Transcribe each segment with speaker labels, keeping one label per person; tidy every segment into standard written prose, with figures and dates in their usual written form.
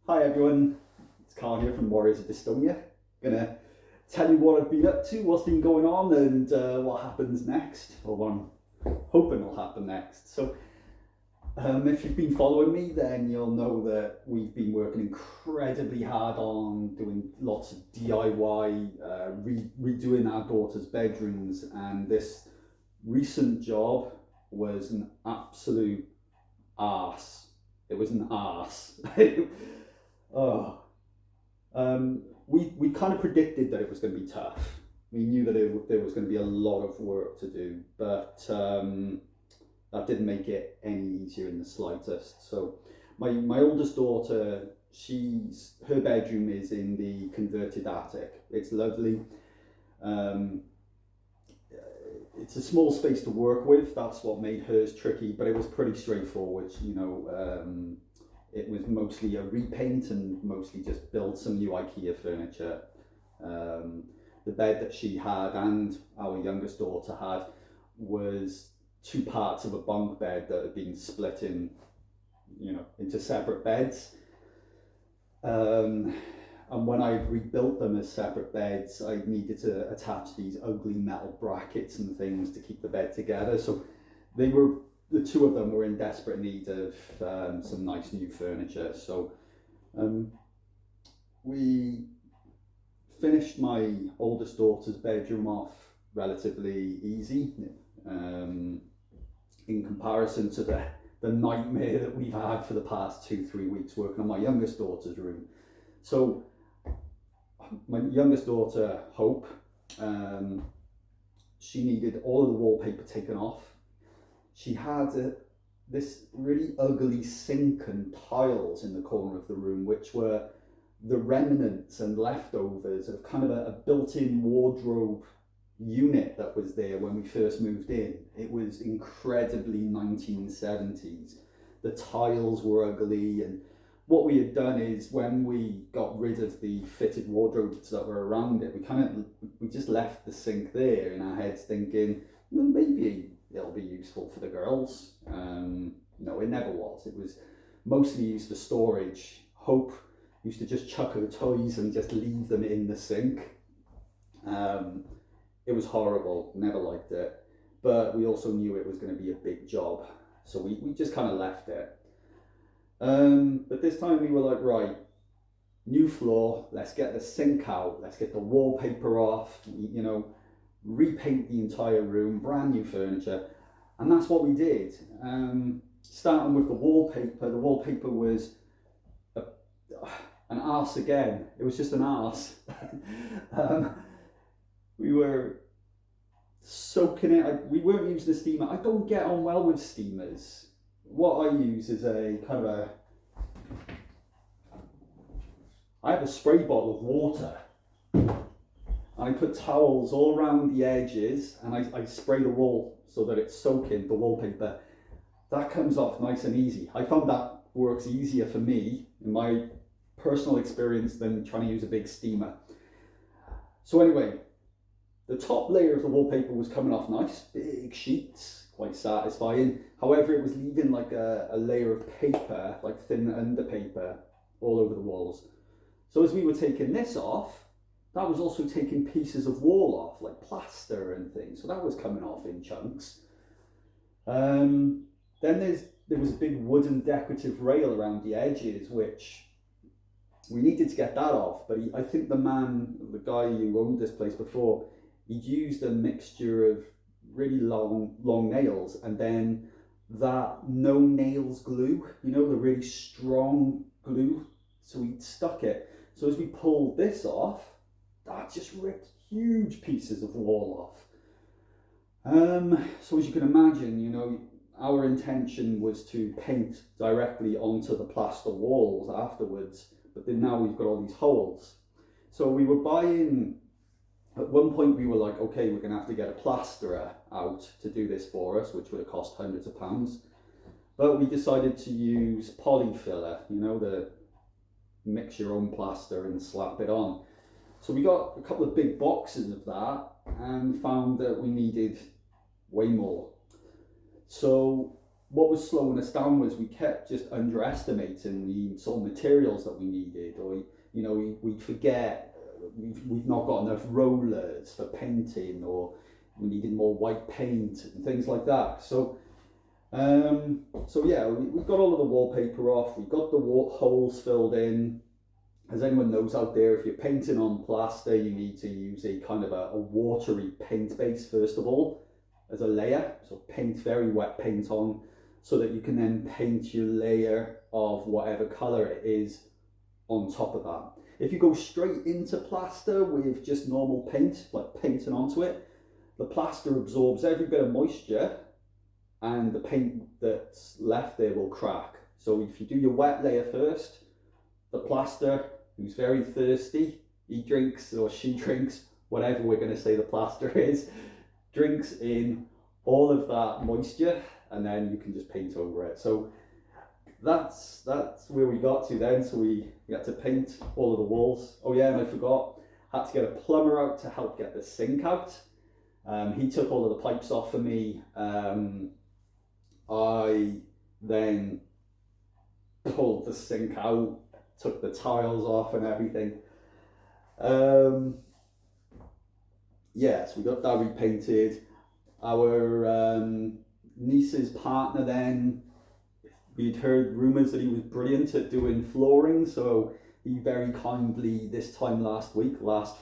Speaker 1: Hi everyone, it's Carl here from Warriors of Dystonia. Gonna tell you what I've been up to, what's been going on, and what happens next, or what I'm hoping will happen next. So, if you've been following me, then you'll know that we've been working incredibly hard on doing lots of DIY, redoing our daughter's bedrooms, and this recent job was an absolute arse. It was an arse. Oh, we kind of predicted that it was going to be tough. We knew that there was going to be a lot of work to do, but that didn't make it any easier in the slightest. So my oldest daughter, her bedroom is in the converted attic. It's lovely. Um, it's a small space to work with. That's what made hers tricky, but it was pretty straightforward. It was mostly a repaint and mostly just build some new IKEA furniture. The bed that she had and our youngest daughter had was two parts of a bunk bed that had been split into separate beds. And when I rebuilt them as separate beds, I needed to attach these ugly metal brackets and things to keep the bed together. So the two of them were in desperate need of some nice new furniture. So we finished my oldest daughter's bedroom off relatively easy in comparison to the nightmare that we've had for the past 2-3 weeks working on my youngest daughter's room. So my youngest daughter, Hope, she needed all of the wallpaper taken off. She had this really ugly sink and tiles in the corner of the room, which were the remnants and leftovers of kind of a built-in wardrobe unit that was there when we first moved in. It was incredibly 1970s. The tiles were ugly, and what we had done is when we got rid of the fitted wardrobes that were around it, we just left the sink there in our heads thinking, well, maybe it'll be useful for the girls. No, it never was. It was mostly used for storage. Hope used to just chuck her toys and just leave them in the sink. It was horrible, never liked it. But we also knew it was going to be a big job. So we just kind of left it. But this time we were like, right, new floor, let's get the sink out, let's get the wallpaper off, repaint the entire room, brand new furniture. And that's what we did. Starting with the wallpaper was an arse again. It was just an arse. We were soaking it. We weren't using a steamer. I don't get on well with steamers. What I use is I have a spray bottle of water. I put towels all around the edges and I spray the wall so that it's soaking the wallpaper. That comes off nice and easy. I found that works easier for me in my personal experience than trying to use a big steamer. So anyway, the top layer of the wallpaper was coming off nice, big sheets, quite satisfying. However, it was leaving like a layer of paper, like thin underpaper, all over the walls. So as we were taking this off, that was also taking pieces of wall off, like plaster and things. So that was coming off in chunks. Then there was a big wooden decorative rail around the edges, which we needed to get that off. But I think the guy who owned this place before, he'd used a mixture of really long nails and then that no nails glue, the really strong glue. So he'd stuck it. So as we pulled this off, that just ripped huge pieces of wall off. So as you can imagine, our intention was to paint directly onto the plaster walls afterwards, but then now we've got all these holes. So we were buying, at one point we were like, okay, we're gonna have to get a plasterer out to do this for us, which would have cost hundreds of pounds. But we decided to use polyfiller, the mix your own plaster and slap it on. So we got a couple of big boxes of that and found that we needed way more. So what was slowing us down was we kept just underestimating the sort of materials that we needed, or we'd forget we've not got enough rollers for painting, or we needed more white paint and things like that. So yeah, we got all of the wallpaper off, we got the holes filled in. As anyone knows out there, if you're painting on plaster, you need to use a kind of a watery paint base first of all as a layer. So paint very wet paint on, so that you can then paint your layer of whatever colour it is on top of that. If you go straight into plaster with just normal paint, like painting onto it, the plaster absorbs every bit of moisture and the paint that's left there will crack. So if you do your wet layer first, the plaster, who's very thirsty, he drinks, or she drinks, whatever we're going to say the plaster is, drinks in all of that moisture, and then you can just paint over it. So that's where we got to then. So we had to paint all of the walls. Oh yeah, and I forgot, had to get a plumber out to help get the sink out. He took all of the pipes off for me. I then pulled the sink out, took the tiles off and everything. Yes, we got that repainted. Our niece's partner then, we'd heard rumours that he was brilliant at doing flooring, so he very kindly this time last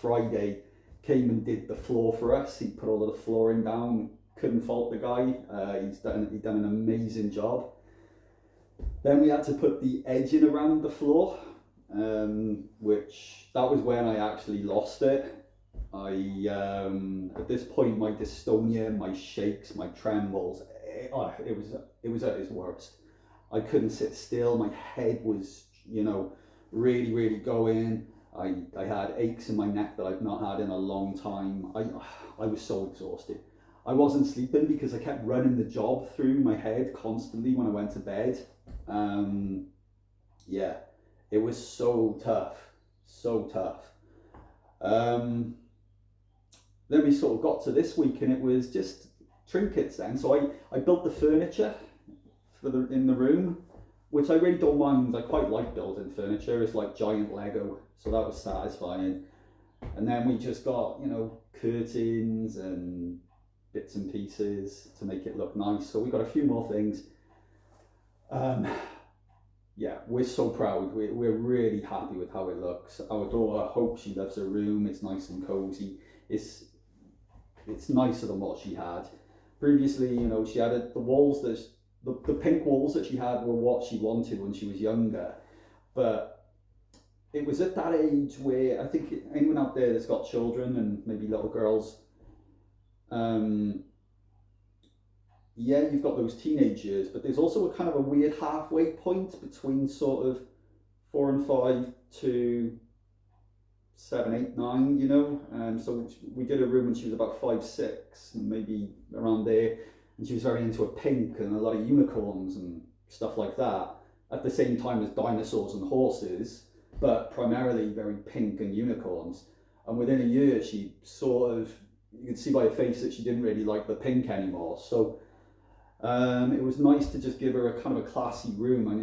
Speaker 1: Friday, came and did the floor for us. He put all of the flooring down, couldn't fault the guy. He's done an amazing job. Then we had to put the edging around the floor, which that was when I actually lost it. At this point, my dystonia, my shakes, my trembles, it was at its worst. I couldn't sit still. My head was, really, really going. I had aches in my neck that I've not had in a long time. I was so exhausted. I wasn't sleeping because I kept running the job through my head constantly when I went to bed. Yeah, it was so tough. Then we sort of got to this week and it was just trinkets then. So I built the furniture in the room, which I really don't mind. I quite like building furniture. It's like giant Lego, so that was satisfying. And then we just got, curtains and bits and pieces to make it look nice. So we got a few more things. Yeah, we're so proud. We're really happy with how it looks. Our daughter hopes she loves her room. It's nice and cozy. It's nicer than what she had previously. She had the walls the pink walls that she had were what she wanted when she was younger, but it was at that age where I think anyone out there that's got children and maybe little girls, yeah, you've got those teenage years, but there's also a kind of a weird halfway point between sort of 4 and 5 to 7, 8, 9, so we did a room when she was about 5, 6, and maybe around there, and she was very into a pink and a lot of unicorns and stuff like that, at the same time as dinosaurs and horses, but primarily very pink and unicorns. And within a year, she sort of, you could see by her face that she didn't really like the pink anymore. So it was nice to just give her a kind of a classy room. I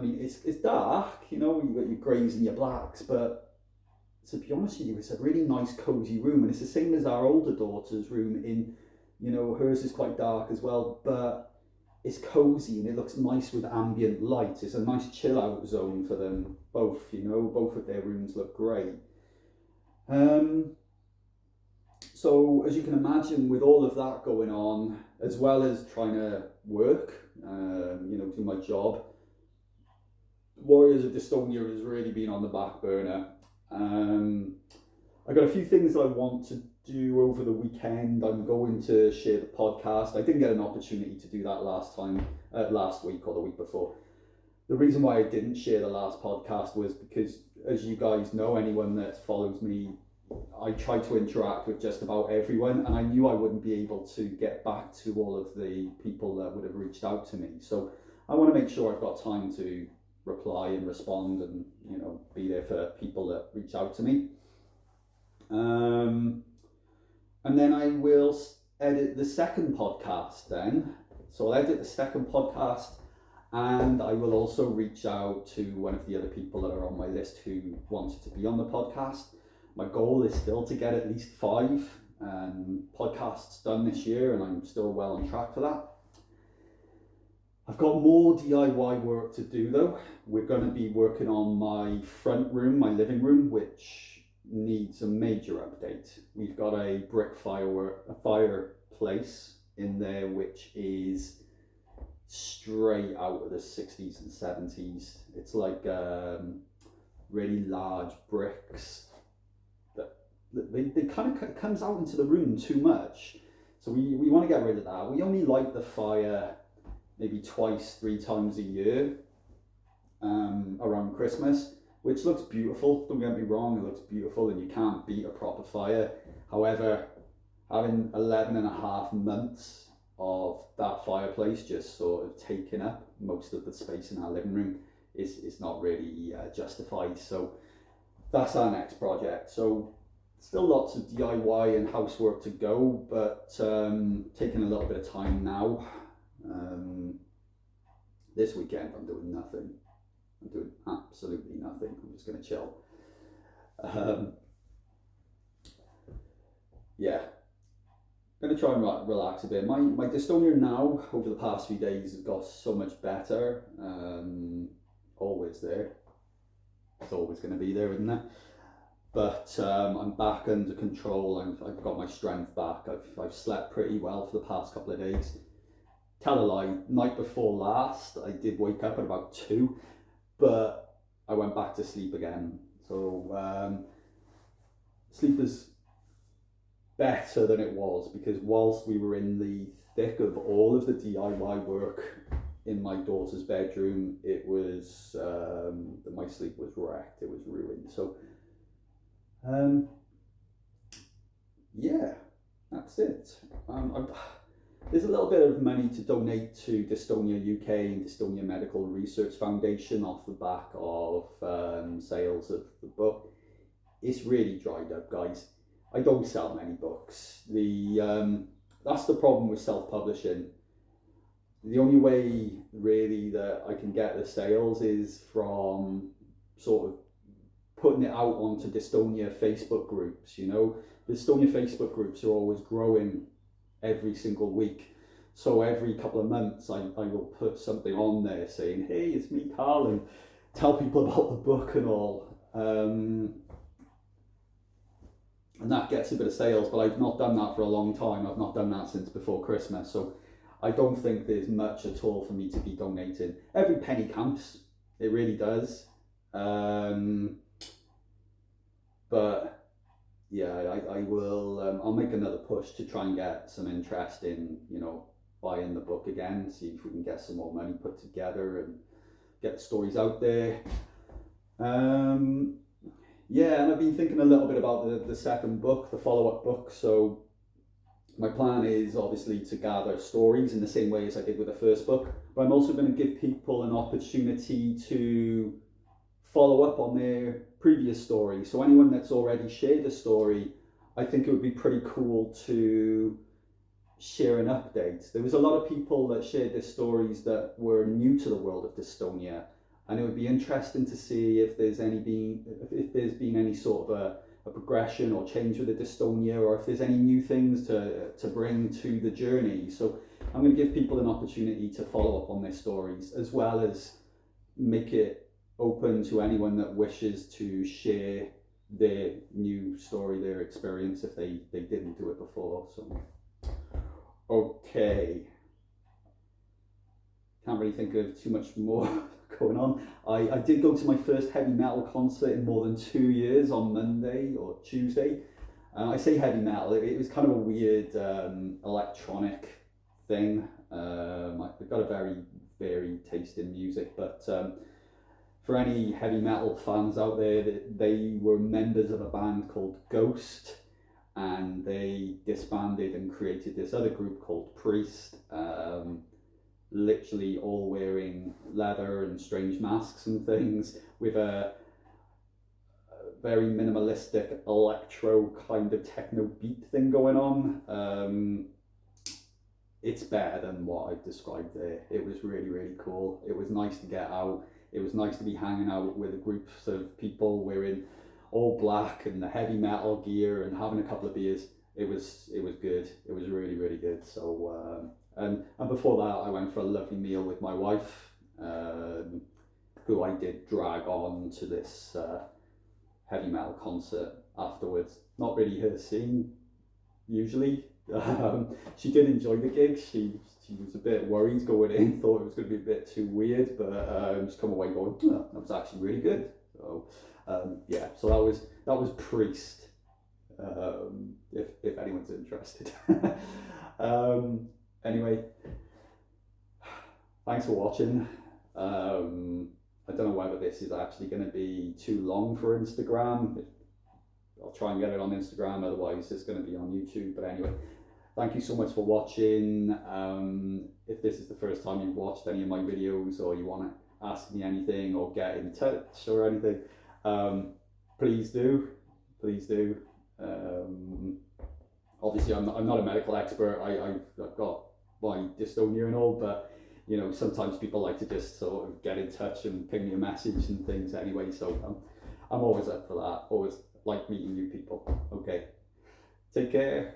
Speaker 1: mean, it's dark, you've got your greys and your blacks, but to be honest with you, it's a really nice cozy room, and it's the same as our older daughter's room. Hers is quite dark as well, but it's cozy and it looks nice with ambient light. It's a nice chill out zone for them both. Both of their rooms look great. So as you can imagine, with all of that going on, as well as trying to work, do my job, Warriors of Dystonia has really been on the back burner. I got a few things that I want to do over the weekend. I'm going to share the podcast. I didn't get an opportunity to do that last week or the week before. The reason why I didn't share the last podcast was because, as you guys know, anyone that follows me, I try to interact with just about everyone, and I knew I wouldn't be able to get back to all of the people that would have reached out to me. So I want to make sure I've got time to reply and respond and, be there for people that reach out to me. And then I will edit the second podcast then. So I'll edit the second podcast, and I will also reach out to one of the other people that are on my list who wanted to be on the podcast. My goal is still to get at least 5 podcasts done this year, and I'm still well on track for that. I've got more DIY work to do though. We're going to be working on my front room, my living room, which needs a major update. We've got a brick fireplace in there which is straight out of the 60s and 70s. It's like really large bricks that they kind of comes out into the room too much. So we want to get rid of that. We only light the fire maybe 2-3 times a year around Christmas, which looks beautiful. Don't get me wrong, it looks beautiful and you can't beat a proper fire. However, having 11.5 months of that fireplace just sort of taking up most of the space in our living room is not really justified. So that's our next project. So still lots of DIY and housework to go, but taking a little bit of time now. This weekend I'm doing nothing. I'm doing absolutely nothing. I'm just going to chill. Yeah. I'm going to try and relax a bit. My dystonia now, over the past few days, has got so much better. Always there. It's always going to be there, isn't it? But I'm back under control. I've got my strength back. I've slept pretty well for the past couple of days. Tell a lie, night before last, I did wake up at about 2, but I went back to sleep again. So sleep is better than it was, because whilst we were in the thick of all of the DIY work in my daughter's bedroom, it was my sleep was wrecked, it was ruined. So yeah, that's it. There's a little bit of money to donate to Dystonia UK and Dystonia Medical Research Foundation off the back of sales of the book. It's really dried up, guys. I don't sell many books. That's the problem with self-publishing. The only way really that I can get the sales is from sort of putting it out onto Dystonia Facebook groups. You know, Dystonia Facebook groups are always growing every single week. So every couple of months I will put something on there saying, hey, it's me, Carl, and tell people about the book and all. And that gets a bit of sales, but I've not done that for a long time. I've not done that since before Christmas. So I don't think there's much at all for me to be donating. Every penny counts. It really does. But yeah, I will. I'll make another push to try and get some interest in, you know, buying the book again. See if we can get some more money put together and get the stories out there. Yeah, and I've been thinking a little bit about the second book, the follow-up book. So my plan is obviously to gather stories in the same way as I did with the first book, but I'm also going to give people an opportunity to follow up on their previous story. So anyone that's already shared a story, I think it would be pretty cool to share an update. There was a lot of people that shared their stories that were new to the world of dystonia, and it would be interesting to see if there's been any sort of a progression or change with the dystonia, or if there's any new things to bring to the journey. So I'm going to give people an opportunity to follow up on their stories, as well as make it open to anyone that wishes to share their new story, their experience, if they didn't do it before. So okay, can't really think of too much more going on. I did go to my first heavy metal concert in more than 2 years on Monday or Tuesday. I say heavy metal, it was kind of a weird electronic thing. I've got a very varied taste in music, but for any heavy metal fans out there, they were members of a band called Ghost, and they disbanded and created this other group called Priest, literally all wearing leather and strange masks and things, with a very minimalistic electro kind of techno beat thing going on. it's better than what I've described there. It was really, really cool. It was nice to get out. It was nice to be hanging out with a group of people wearing all black and the heavy metal gear and having a couple of beers. It was good. It was really, really good. So and before that, I went for a lovely meal with my wife, who I did drag on to this heavy metal concert afterwards. Not really her scene usually. She did enjoy the gig. She was a bit worried going in, thought it was going to be a bit too weird, but she's come away going, oh, that was actually really good. So yeah, so that was Priest. If anyone's interested. Anyway, thanks for watching. I don't know whether this is actually going to be too long for Instagram. I'll try and get it on Instagram, otherwise it's going to be on YouTube. But anyway, thank you so much for watching. If this is the first time you've watched any of my videos, or you want to ask me anything or get in touch or anything, please do. Obviously, I'm not a medical expert. I've got my dystonia and all, but you know, sometimes people like to just sort of get in touch and ping me a message and things anyway. So I'm always up for that. Always like meeting new people. Okay, take care.